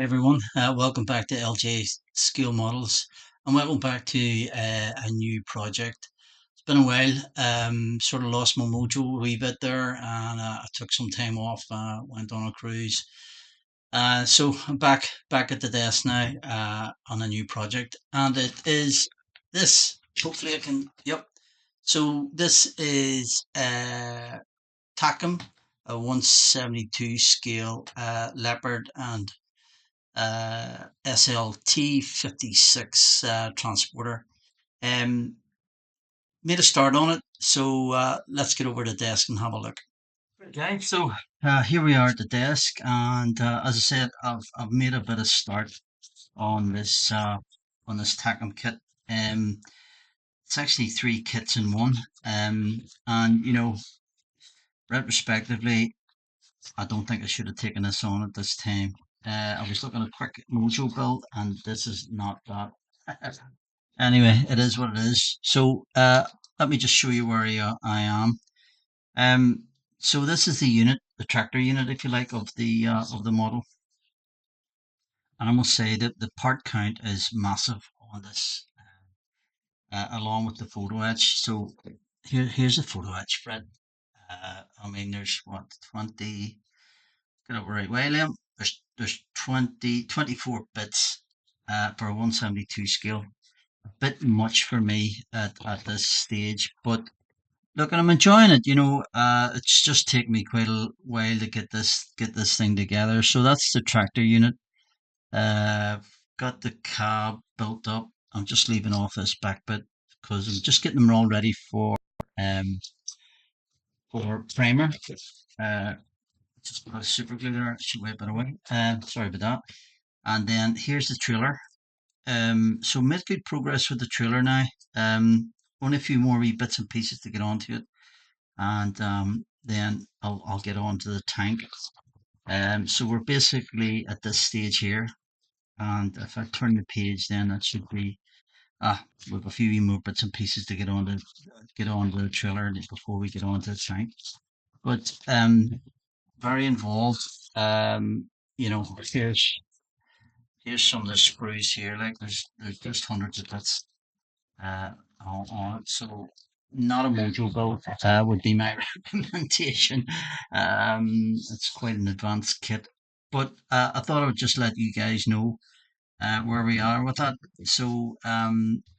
Everyone, welcome back to LJ Scale Models, and welcome back to a new project. It's been a while. Sort of lost my mojo a wee bit there, and I took some time off. Went on a cruise. So I'm back at the desk now on a new project, and it is this. Hopefully, I can. Yep. So this is Takom, a 172 scale Leopard and SLT 56 transporter. Um, Made a start on it, so let's get over to the desk and have a look. Okay, so here we are at the desk, and as I said, I've made a bit of start on this Takom kit. It's actually three kits in one, and retrospectively, I don't think I should have taken this on at this time. I was looking at a quick Mojo build, and this is not that. Anyway, it is what it is. So let me just show you where I am. So this is the unit, the tractor unit, if you like, of the model. And I must say that the part count is massive on this, along with the photo etch. So here's the photo etch, Fred. I mean, there's what 20. Get it right way, Liam. There's 24 bits for a 172 scale. A bit much for me at this stage, but look, I'm enjoying it. It's just taken me quite a while to get this thing together. So that's the tractor unit. Got the cab built up. I'm just leaving off this back bit because I'm just getting them all ready um for primer. Just put a super glue there. Should wipe it away. Sorry about that. And then here's the trailer. So made good progress with the trailer now. Only a few more wee bits and pieces to get onto it, and then I'll get on to the tank. So we're basically at this stage here, and if I turn the page, then that should be with a few more bits and pieces to get on the trailer before we get on to the tank. But very involved. You know, here's some of the sprues here. Like there's just hundreds of bits uh, on it. So not a mojo build would be my recommendation. It's quite an advanced kit, but I thought I would just let you guys know where we are with that. So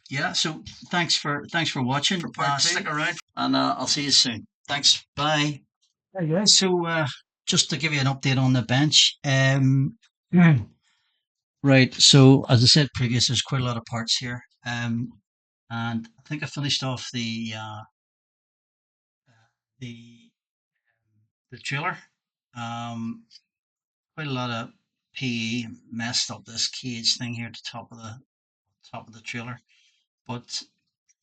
yeah, so thanks for watching. Stick around, and I'll see you soon. Thanks. Bye. Hey guys. So just to give you an update on the bench. Right. So as I said previous, there's quite a lot of parts here. And I think I finished off the the trailer. Quite a lot of PE messed up this cage thing here at the top of the trailer, but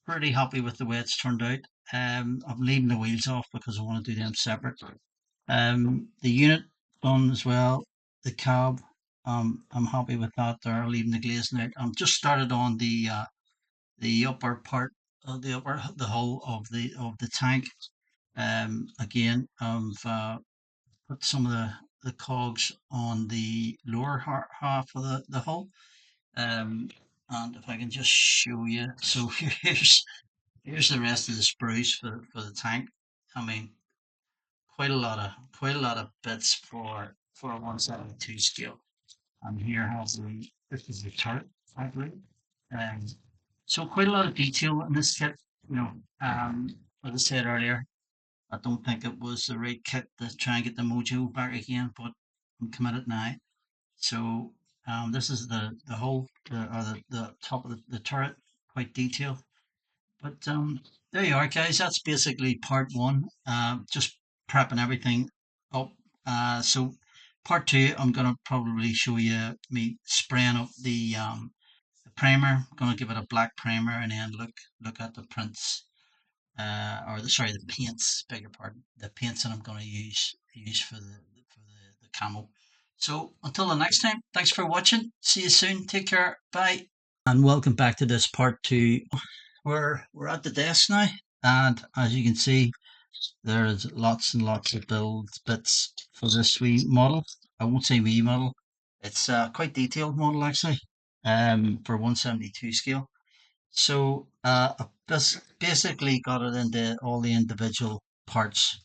pretty happy with the way it's turned out. I'm leaving the wheels off because I want to do them separate. The unit done as well. The cab, I'm happy with that. There, leaving the glazing out. I'm just started on the upper part of the hull of the tank. Again, I've put some of the cogs on the lower half of the hull. And if I can just show you, so here's the rest of the sprues for the tank. I mean, quite a lot of bits for a 172 scale. And here has this is the turret, I believe. Um, so quite a lot of detail in this kit. You know, as I said earlier, I don't think it was the right kit to try and get the mojo back again, but I'm committed now. So this is the whole the top of the turret, quite detailed. But there you are, guys. That's basically part one. Just prepping everything up. So part two, I'm gonna probably show you me spraying up the primer. I'm gonna give it a black primer and then look at the prints. The paints. Beg your pardon. The paints that I'm gonna use for the camo. So until the next time, thanks for watching. See you soon. Take care. Bye. And welcome back to this part two. We're at the desk now, and as you can see, there's lots and lots of build bits for this wee model. I won't say wee model. It's quite detailed model actually, for 172 scale. So I just basically got it into all the individual parts,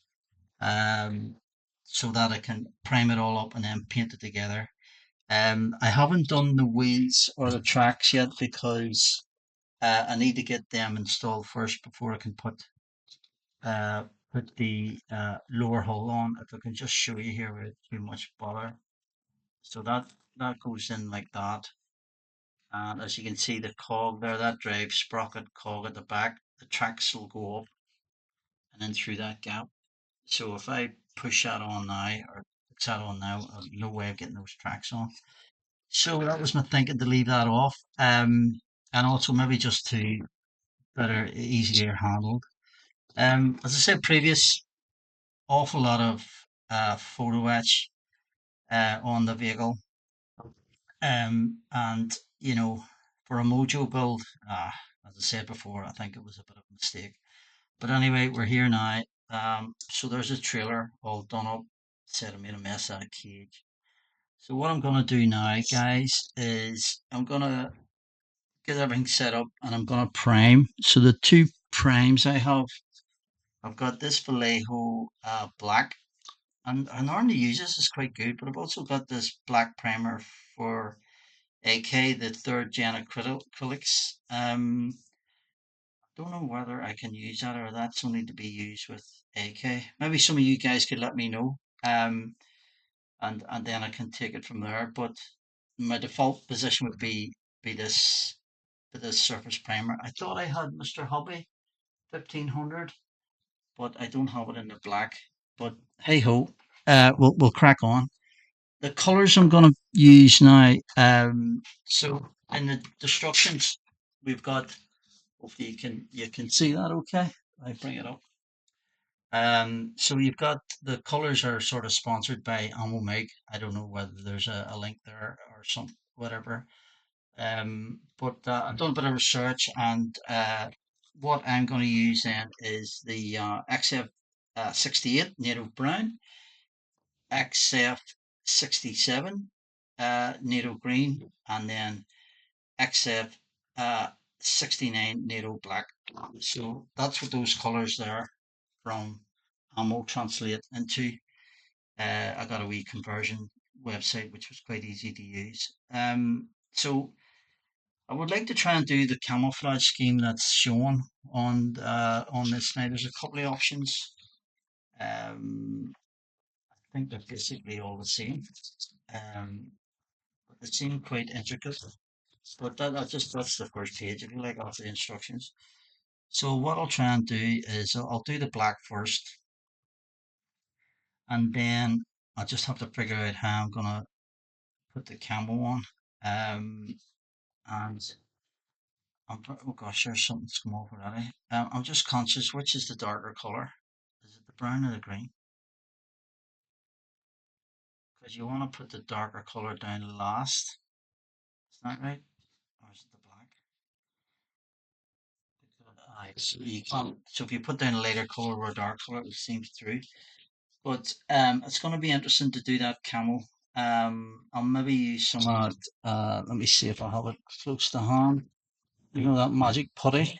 um, so that I can prime it all up and then paint it together. I haven't done the wheels or the tracks yet because I need to get them installed first before I can uh, put the lower hull on. If I can just show you here without too much bother. So that goes in like that. And as you can see, the cog there, that drive sprocket cog at the back, the tracks will go up and then through that gap. So if I push that on now, or fix that on now, I've no way of getting those tracks on. So that was my thinking to leave that off. And also maybe just to better, easier handled. As I said previous, awful lot of photo etch on the vehicle. And for a Mojo build, as I said before, I think it was a bit of a mistake. But anyway, we're here now. So there's a trailer all done up. Said I made a mess out of cage. So what I'm gonna do now, guys, is I'm gonna get everything set up and I'm gonna prime. So the two primes I have, I've got this Vallejo black, and I normally use this, it's quite good, but I've also got this black primer for AK, the third gen acrylics. Don't know whether I can use that or that's only to be used with AK. Maybe some of you guys could let me know. And then I can take it from there. But my default position would be this surface primer. I thought I had Mr. Hobby 1500, but I don't have it in the black. But hey ho, we'll crack on. The colors I'm going to use now. So in the instructions, we've got. Hopefully you can see that okay. I bring it up. So you've got the colors are sort of sponsored by Ammo Meg. I don't know whether there's a link there or some whatever. But I've done a bit of research, and what I'm going to use then is the XF 68 Native Brown, XF 67 NATO Green, and then XF 69 NATO Black. So that's what those colors there from Ammo translate into. I got a wee conversion website which was quite easy to use. So I would like to try and do the camouflage scheme that's shown on this now. There's a couple of options. I think they're basically all the same. But they seem quite intricate. But that's the first page, if you like, of the instructions. So what I'll try and do is I'll do the black first, and then I'll just have to figure out how I'm gonna put the camo on. And oh gosh, there's something's come off already. I'm just conscious which is the darker color. Is it the brown or the green? Because you want to put the darker color down last. Is that right? Or is it the black? So you can't. So if you put down a lighter color or a dark color, it seems through. But it's going to be interesting to do that camo. I'll maybe use some of that. Let me see if I have it close to hand. You know that magic putty?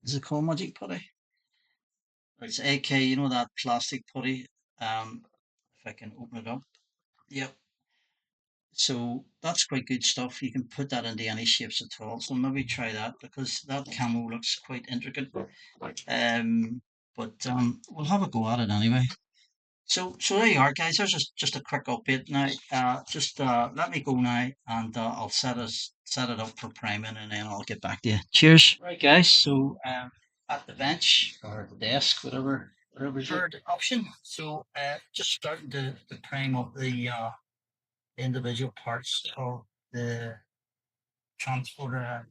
Is it called magic putty? It's AK. You know that plastic putty. If I can open it up. Yep. So that's quite good stuff. You can put that into any shapes at all. So maybe try that because that camo looks quite intricate. But we'll have a go at it anyway. So there you are, guys. There's just a quick update now. Just let me go now, and I'll set it up for priming, and then I'll get back to you. Cheers. Right, guys. So at the bench or the desk, whatever's your option. So just starting to prime up the individual parts of the transporter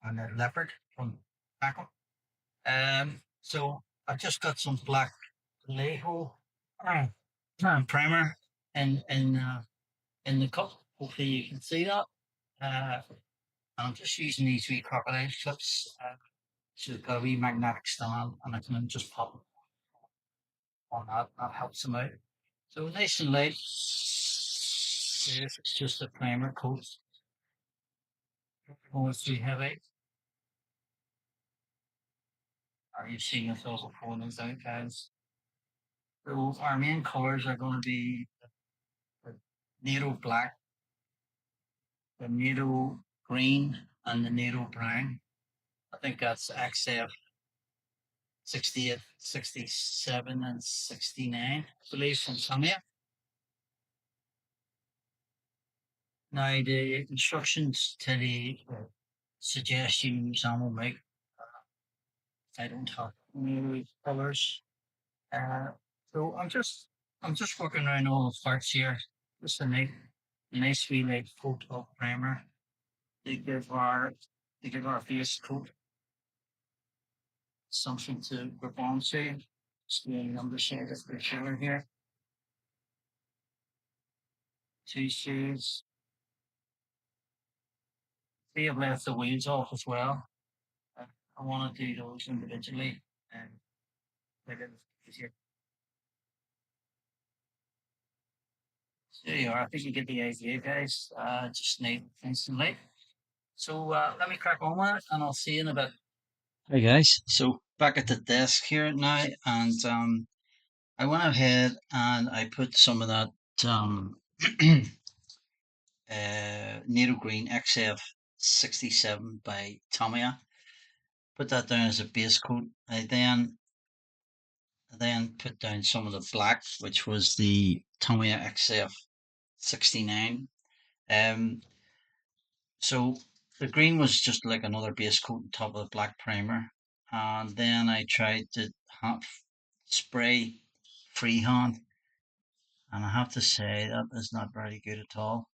and the Leopard from Takom. So I just got some black Leho primer in the cup. Hopefully you can see that. I'm just using these wee crocodile clips. So they've got a wee magnetic stand, and I can just pop it on that. That helps them out. So nice and light. This is just a primer coat. Almost too heavy. Are you seeing yourself pulling those out, guys? So our main colors are going to be the NATO black, the NATO green, and the NATO brown. I think that's XF 68, 67, and 69, I believe, from Tamiya. Now, the instructions to the suggest you use armour make. I don't have any colors. Uh, so I'm just working around all the parts here. Just a nice wee like coat of primer to give our base coat something to grip onto. Just doing number shade of the color here. Two shades. We have left the wheels off as well. I want to do those individually and make it easier. So there you are. I think you get the idea, guys. Just need instantly. So let me crack on with it, and I'll see you in a bit. Hey guys, so back at the desk here now, and I went ahead and I put some of that NATO Green XF 67 by Tamiya. Put that down as a base coat. I then put down some of the black, which was the Tamiya XF 69. So the green was just like another base coat on top of the black primer. And then I tried to spray freehand. And I have to say that is not very good at all.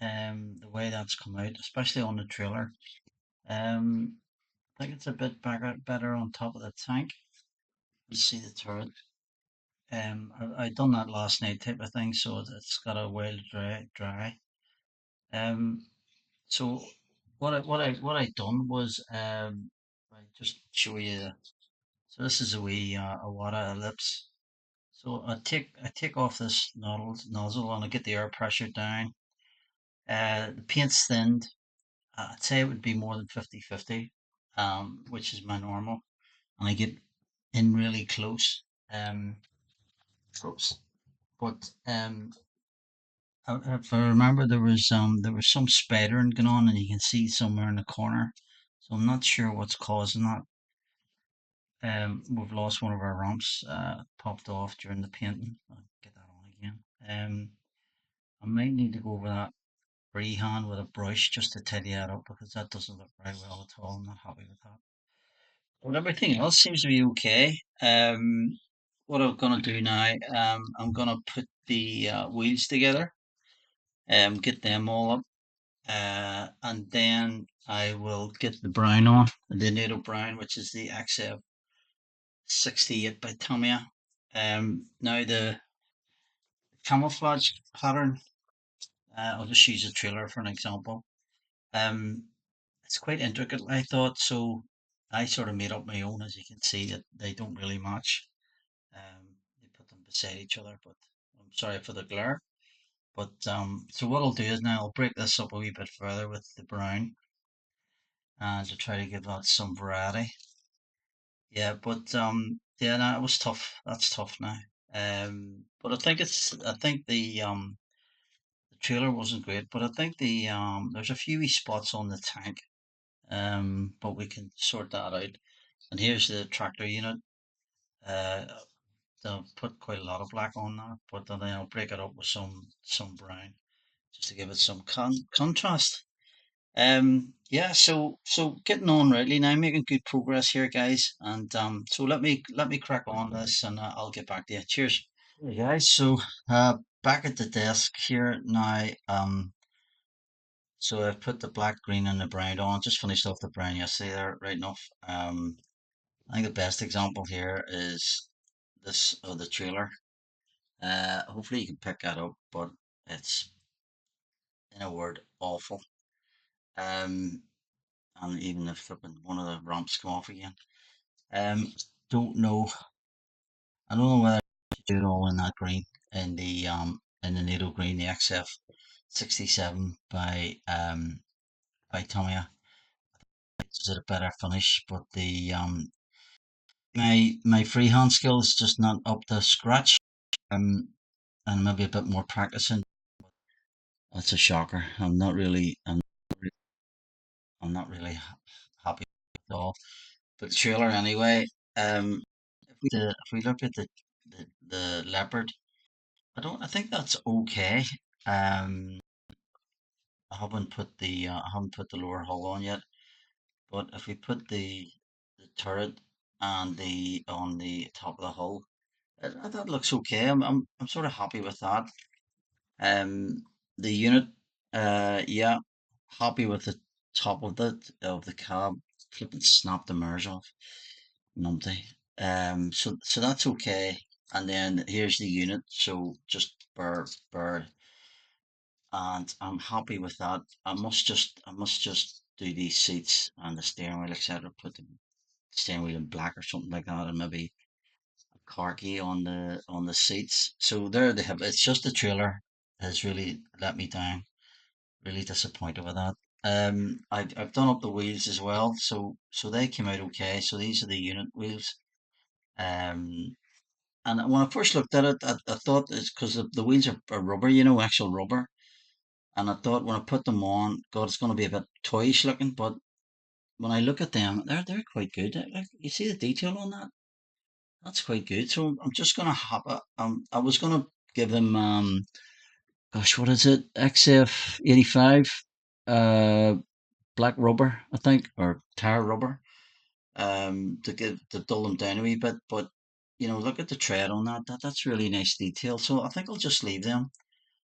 The way that's come out, especially on the trailer. I think it's a bit better on top of the tank. Let's see the turret. I done that last night type of thing, so it's got a while to dry. Um, so what I done was I just show you. So this is a wee a water ellipse. So I take off this nozzle and I get the air pressure down. The paint's thinned. I'd say it would be more than 50-50, which is my normal. And I get in really close. Oops. But if I remember, there was some spattering going on, and you can see somewhere in the corner. So I'm not sure what's causing that. We've lost one of our ramps, popped off during the painting. I'll get that on again. I might need to go over that freehand with a brush just to tidy that up because that doesn't look very well at all. I'm not happy with that. But everything else seems to be okay. What I'm gonna do now, I'm gonna put the wheels together, get them all up, and then I will get the brown on, the NATO brown, which is the XF 68 by Tamiya. Now the camouflage pattern, I'll just use a trailer for an example. It's quite intricate, I thought, so I sort of made up my own. As you can see, that they don't really match. They put them beside each other, but I'm sorry for the glare. But so what I'll do is now I'll break this up a wee bit further with the brown, and to try to give that some variety. Yeah, but yeah, no, it was tough. That's tough now. But I think the trailer wasn't great, but I think there's a few wee spots on the tank. But we can sort that out. And here's the tractor unit. Uh, they'll put quite a lot of black on that, but then I'll break it up with some brown just to give it some contrast. Yeah, so getting on rightly now, making good progress here, guys. And so let me crack on this, and I'll get back to you. Cheers. Hey guys, so back at the desk here now. So I've put the black, green, and the brown on. Just finished off the brown yesterday there, right enough. I think the best example here is this of the trailer. Hopefully you can pick that up, but it's in a word awful. Um, and even if flipping one of the ramps come off again. Um, don't know. I don't know whether to do it all in that green, in the NATO green, the XF 67 by Tamiya. It's a better finish, but the my freehand skills just not up to scratch. And maybe a bit more practicing. That's a shocker. I'm not really happy at all. But the trailer anyway. If we look at the Leopard, I think that's okay. Um, I haven't put the lower hull on yet. But if we put the turret and the on the top of the hull, that looks okay. I'm sort of happy with that. The unit, yeah, happy with the top of the cab. Flipping snapped the mirrors off, numpty. So that's okay. And then here's the unit. So just burr, and I'm happy with that. I must just do these seats and the steering wheel, etc. Put the steering wheel in black or something like that, and maybe khaki on the seats. So there they have. It's just the trailer has really let me down. Really disappointed with that. I've done up the wheels as well, so they came out okay. So these are the unit wheels. Um, and when I first looked at it, I thought it's because the wheels are rubber, actual rubber. And I thought when I put them on, God, it's going to be a bit toyish looking. But when I look at them, they're quite good. Like, you see the detail on that? That's quite good. So I'm just gonna have a I was gonna give them gosh, what is it? XF 85 uh black rubber, I think, or tire rubber, to dull them down a wee bit. But look at the tread on that. That's really nice detail. So I think I'll just leave them.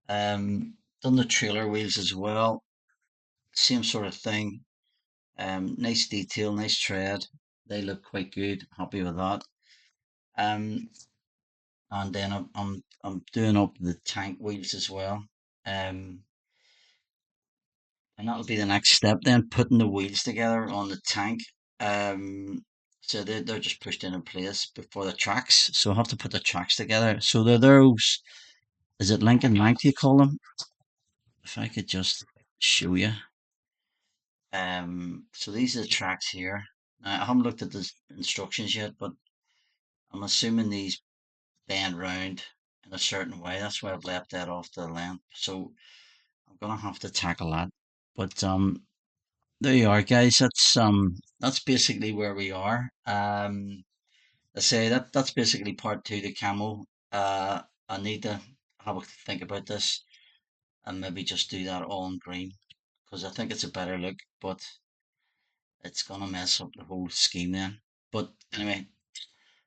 Done the trailer wheels as well. Same sort of thing. Nice detail, nice tread. They look quite good. Happy with that. Um, and then I'm doing up the tank wheels as well. Um, and that'll be the next step then, putting the wheels together on the tank. So they're just pushed in place before the tracks. So I have to put the tracks together. So they're those, is it Lincoln 90 you call them? If I could just show you. So these are the tracks here. Now, I haven't looked at the instructions yet, but I'm assuming these bend round in a certain way. That's why I've left that off the length. So I'm gonna have to tackle that. But there you are, guys. That's basically where we are. I say that's basically part two, the camo. I need to have a think about this and maybe just do that all in green because I think it's a better look, but it's gonna mess up the whole scheme then. But anyway,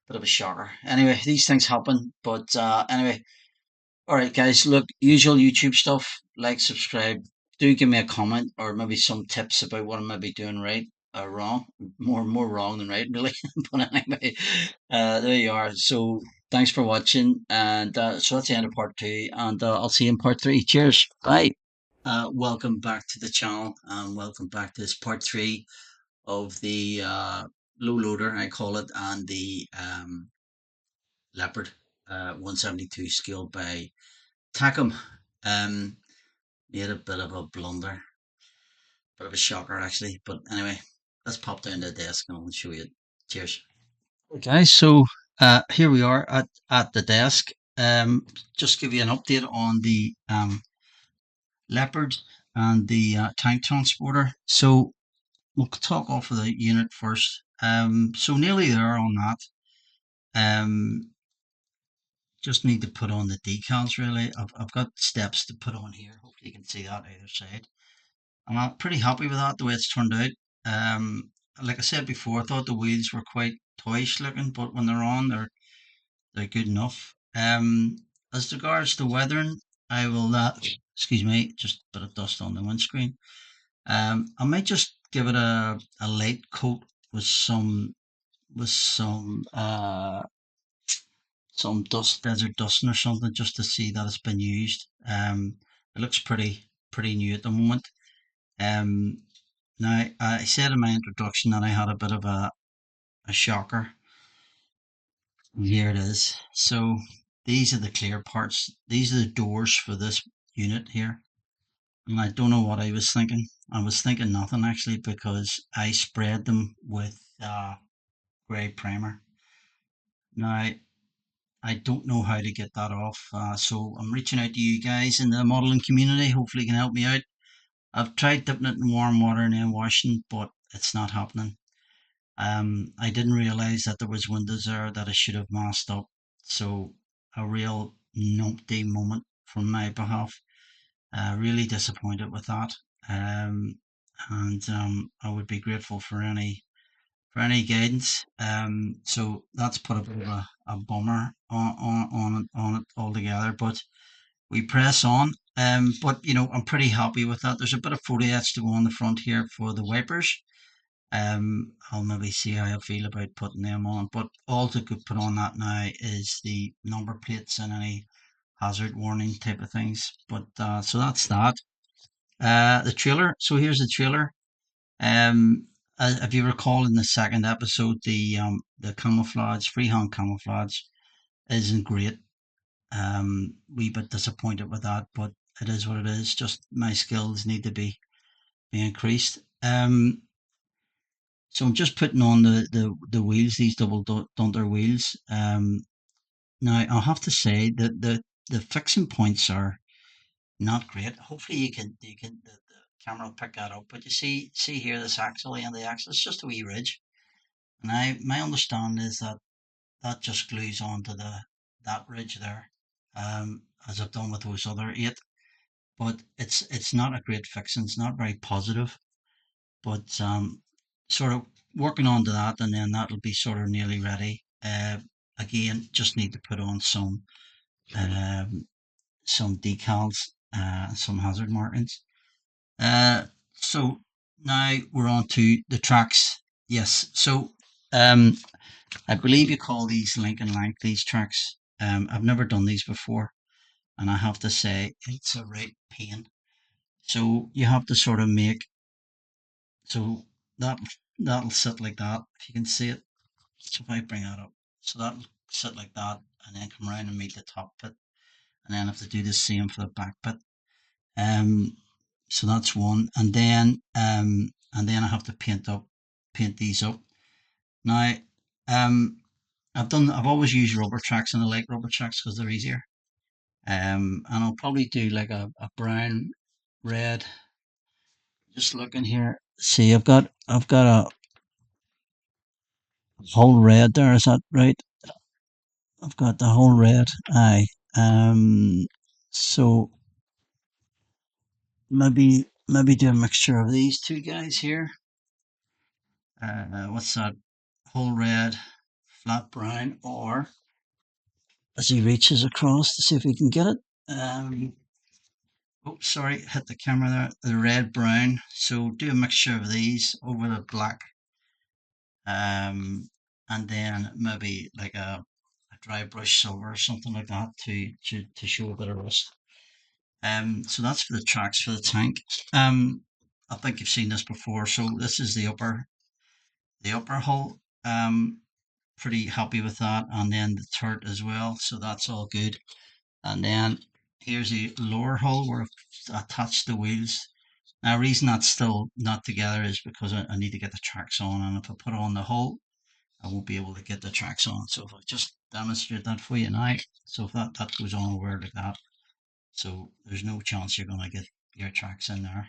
bit of a shocker. Anyway, these things happen. But anyway, all right, guys. Look, usual YouTube stuff. Like, subscribe. Do give me a comment or maybe some tips about what I might be doing right or wrong. More wrong than right, really. But anyway, there you are. So thanks for watching, and so that's the end of part two, and I'll see you in part three. Cheers. Bye. Welcome back to the channel, and welcome back to this part three of the low loader, I call it, and the Leopard 172 scale by Takom. Um, Made a bit of a blunder, bit of a shocker actually. But anyway, let's pop down to the desk and I'll show you. Cheers. Okay, so here we are at the desk. Just give you an update on the Leopard and the tank transporter. So we'll talk off of the unit first. So nearly there on that. Um, just need to put on the decals really. I've got steps to put on here. Hopefully you can see that either side. I'm pretty happy with that, the way it's turned out. Um, like I said before, I thought the wheels were quite toyish looking, but when they're on, they're good enough. As regards to weathering, I will, excuse me, just a bit of dust on the windscreen. I might just give it a light coat with some dust, desert dusting or something, just to see that it's been used. It looks pretty new at the moment. Um, Now, I said in my introduction that I had a bit of a shocker. And here it is. So these are the clear parts. These are the doors for this unit here. And I don't know what I was thinking. I was thinking nothing actually because I sprayed them with grey primer. Now, I don't know how to get that off, so I'm reaching out to you guys in the modeling community. Hopefully, you can help me out. I've tried dipping it in warm water and then washing, but it's not happening. I didn't realize that there was windows there that I should have masked up. So a real numpty moment from my behalf. Really disappointed with that. Um, and I would be grateful for any guidance. So that's put a bit of a bummer on it altogether. But we press on. But you know, I'm pretty happy with that. There's a bit of foliage to go on the front here for the wipers. I'll maybe see how I feel about putting them on. But all to put on that now is the number plates and any hazard warning type of things. But so that's that. The trailer. So here's the trailer. If you recall in the second episode, the camouflage, freehand camouflage, isn't great. Wee bit disappointed with that, but it is what it is. Just my skills need to be increased. So I'm just putting on the wheels, these double dunter wheels. Now I'll have to say that the fixing points are not great. Hopefully you can the camera will pick that up. But you see here this axle and the axle, it's just a wee ridge. And my understanding is that that just glues onto that ridge there, as I've done with those other eight. But it's not a great fixing. It's not very positive. But sort of working on to that, and then that'll be sort of nearly ready. Again, just need to put on um, some decals, some hazard markings. So now we're on to the tracks. Yes, so um, I believe you call these link and length, these tracks. I've never done these before, and I have to say it's a right pain. So you have to sort of make so that that'll sit like that. If you can see it, so if I bring that up, so that'll sit like that, and then come around and meet the top bit, and then I have to do the same for the back bit. Um, so that's one, and then I have to paint these up. Now, um, I've always used rubber tracks, and I like rubber tracks because they're easier. And I'll probably do like a brown, red. Just looking here. See, I've got a whole red there. Is that right? I've got the whole red. Aye. So maybe do a mixture of these two guys here. What's that? Whole red, flat brown, or as he reaches across to see if we can get it. Oh, sorry, hit the camera there. The red brown. So do a mixture of these over the black, and then maybe like a dry brush silver or something like that to show a bit of rust. So that's for the tracks for the tank. I think you've seen this before. So this is the upper hull. Pretty happy with that, and then the turret as well. So that's all good. And then here's the lower hull where I've attached the wheels. Now, the reason that's still not together is because I need to get the tracks on, and if I put on the hull, I won't be able to get the tracks on. So if I just demonstrate that for you now, so if that goes on over like that, so there's no chance you're going to get your tracks in there.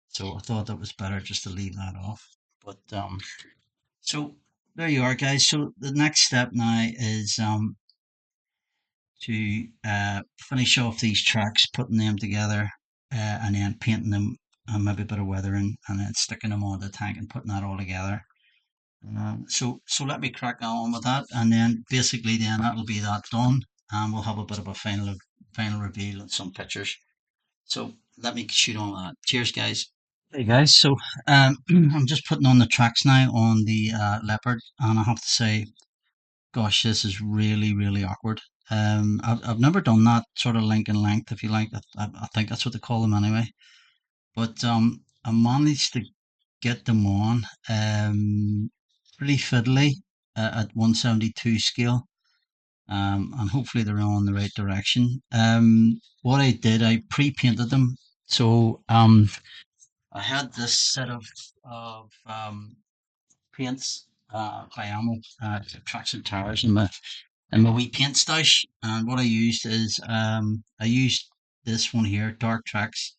So I thought that was better just to leave that off. But so there you are, guys. So the next step now is to finish off these tracks, putting them together, and then painting them, and maybe a bit of weathering, and then sticking them on the tank and putting that all together. So let me crack on with that, and then basically then that'll be that done, and we'll have a bit of a final reveal and some pictures. So let me shoot on that. Cheers, guys. Hey guys, so I'm just putting on the tracks now on the Leopard, and I have to say, gosh, this is really awkward. I've never done that sort of link and length, if you like. I think that's what they call them anyway. But I managed to get them on pretty fiddly at 172 scale, and hopefully they're on the right direction. What I did, I pre-painted them So I had this set of paints by Ammo traction tires in my wee paint stash, and what I used is I used this one here, Dark Tracks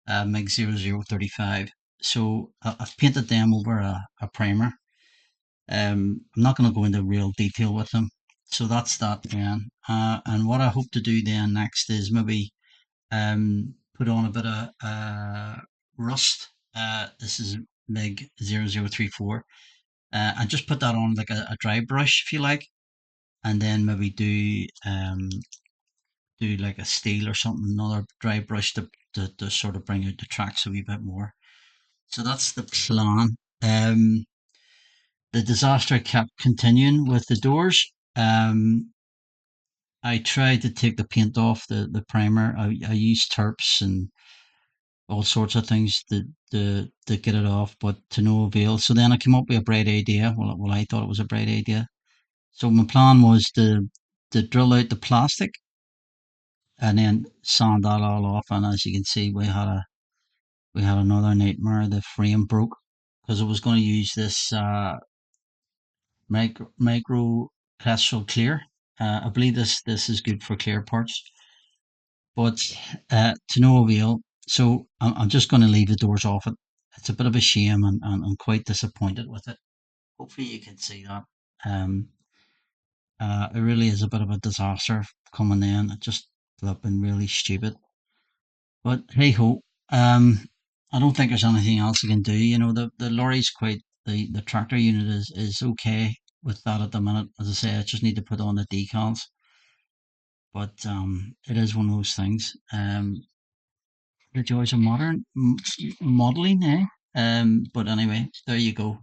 MiG 0035. So I've painted them over a primer. I'm not going to go into real detail with them. So that's that then. And what I hope to do then next is maybe put on a bit of rust. This is MiG 0034. And just put that on like a dry brush if you like, and then maybe do like a steel or something, another dry brush to sort of bring out the tracks a wee bit more. So that's the plan. The disaster kept continuing with the doors. I tried to take the paint off the primer. I used terps and all sorts of things to get it off, but to no avail. So then I came up with a bright idea. Well, I thought it was a bright idea. So my plan was to drill out the plastic and then sand that all off. And as you can see, we had another nightmare. The frame broke because I was going to use this micro crystal clear. I believe this is good for clear parts, but to no avail. So I'm just going to leave the doors off it. It's a bit of a shame, and I'm quite disappointed with it. Hopefully you can see that. Um, it really is a bit of a disaster coming in. It just looking really stupid. But hey ho, I don't think there's anything else I can do. You know, the lorry's quite the tractor unit is okay with that at the minute. As I say, I just need to put on the decals. But it is one of those things. The joys of modern modeling, eh? But anyway, there you go.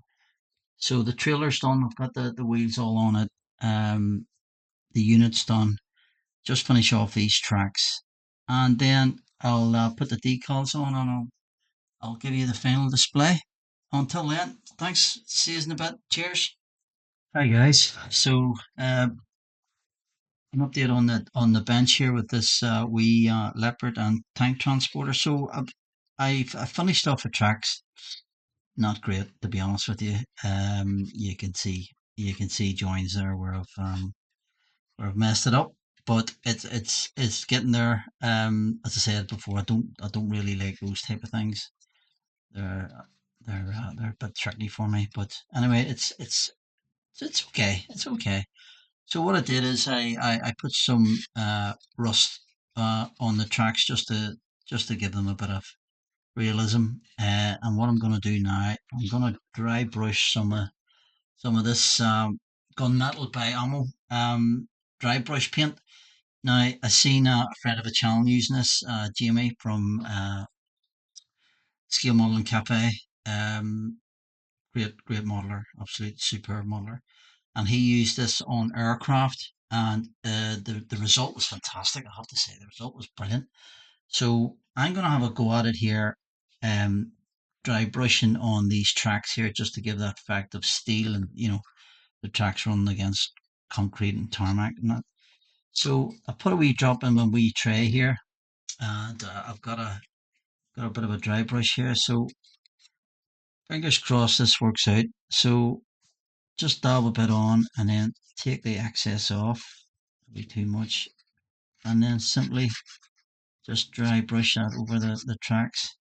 So the trailer's done. I've got the wheels all on it. The unit's done. Just finish off these tracks, and then I'll put the decals on, and I'll give you the final display. Until then, thanks. See you in a bit. Cheers. Hi guys. So an update on the bench here with this wee Leopard and tank transporter. So I finished off the tracks. Not great to be honest with you. You can see joins there where I've messed it up, but it's getting there. As I said before, I don't really like those type of things. They're they're a bit tricky for me, but anyway, it's okay. It's okay. So what I did is I put some rust on the tracks just to give them a bit of realism. And what I'm going to do now, I'm going to dry brush some of this gunmetal by Ammo dry brush paint. Now I seen a friend of a channel using this, Jamie from Scale Modeling Cafe. Great modeler, absolute superb modeler, and he used this on aircraft, and the result was fantastic. I have to say the result was brilliant. So I'm gonna have a go at it here, um, dry brushing on these tracks here just to give that effect of steel, and the tracks running against concrete and tarmac and that. So I put a wee drop in my wee tray here, and I've got a bit of a dry brush here. So fingers crossed this works out. So just dab a bit on and then take the excess off. Be too much, and then simply just dry brush that over the tracks.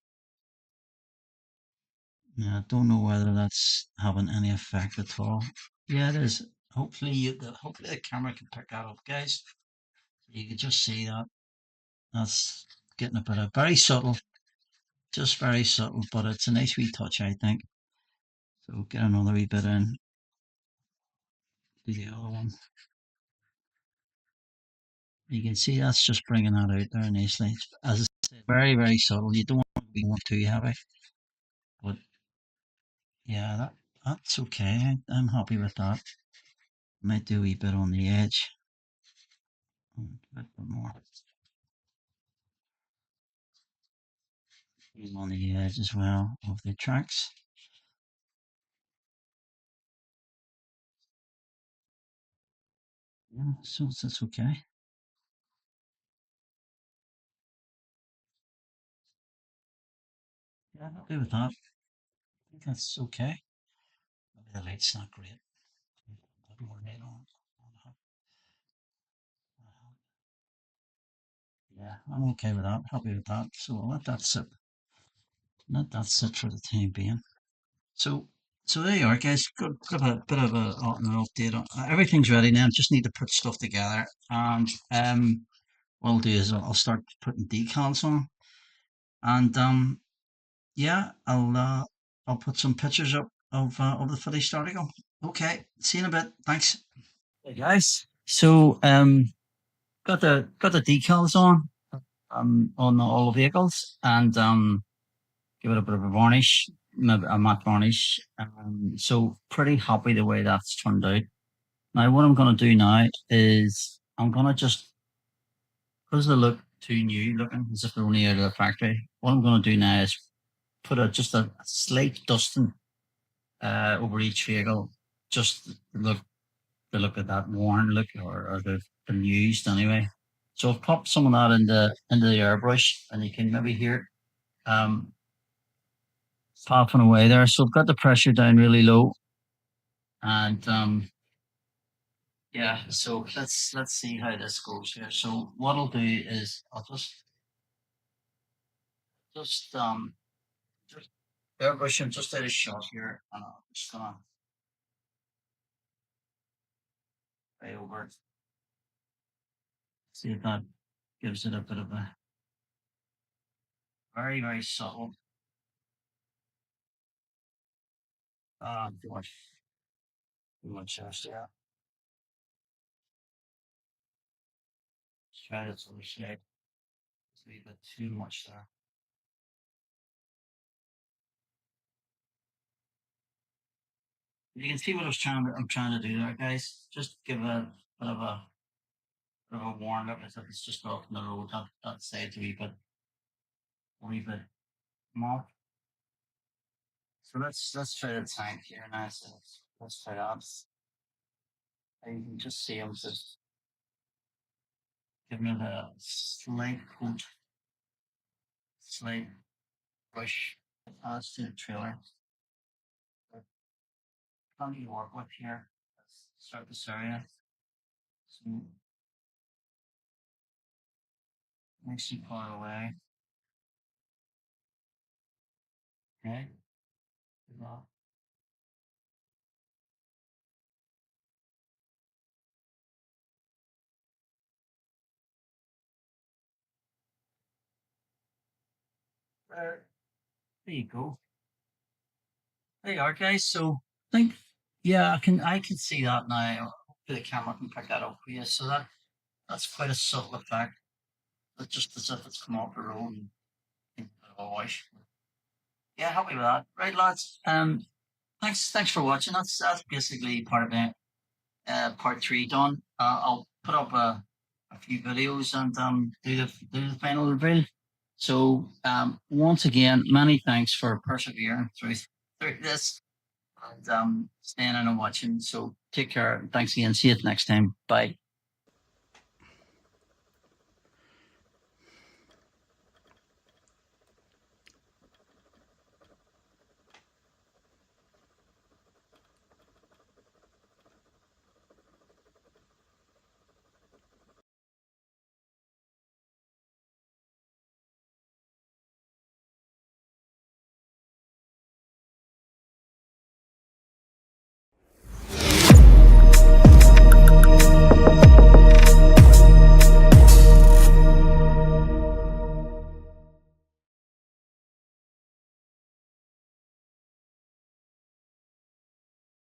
Now I don't know whether that's having any effect at all. Yeah, it is. Hopefully the camera can pick that up, guys. You can just see that that's getting a bit of very subtle, just very subtle, but it's a nice wee touch, I think. So get another wee bit in, do the other one. You can see that's just bringing that out there nicely. As I said, very, very subtle. You don't want to be one too heavy, but yeah, that's okay. I'm happy with that. Might do a wee bit on the edge, a bit more on the edge as well of the tracks. Yeah, so that's okay. Yeah, happy with that. I think that's okay. Maybe the light's not great. Put more light on. Yeah, I'm okay with that. Happy with that. So we'll let that sit. Let that sit for the time being. So, so there you are, guys. Got a bit of an update. Everything's ready now. Just need to put stuff together. And what I'll do is I'll start putting decals on. And yeah, I'll put some pictures up of the finished article. Okay, see you in a bit. Thanks. Hey guys. So got the decals on all the vehicles and give it a bit of a varnish, a matte varnish. So pretty happy the way that's turned out. Now what I'm gonna do now is I'm gonna just, because they look too new looking as if they're only out of the factory. What I'm gonna do now is put just a slight dusting over each vehicle, just to look at that worn look, or they've been used anyway. So I've popped some of that into the airbrush, and you can maybe hear it popping away there. So I've got the pressure down really low, and yeah. So let's see how this goes here. So what I'll do is I'll just just airbrush him just out of shot here, and I'm just gonna play over it. See if that gives it a bit of a very subtle. Too much yeah. Try to sort of shade. It's a bit too much there. You can see what I'm trying to do there, guys. Just give a bit of a warm up as if it's just off the road. That side's a wee bit more. So let's try the tank here now. So let's try that. And you can just see I'm just giving it a slight coat, slight brush. That's to the trailer. Plenty to work with here. Let's start this area. So nice and far away. Okay. There you go. There you are, guys. So I think, yeah, I can see that now. Hopefully the camera can pick that up for you. So that's quite a subtle effect. It's just as if it's come off the road and a bit of a wash. Yeah, happy with that. Right, lads. Thanks for watching. That's basically part of it. Part three done. I'll put up a few videos and do the final reveal. So once again, many thanks for persevering through this and staying in and watching. So take care. Thanks again. See you next time. Bye.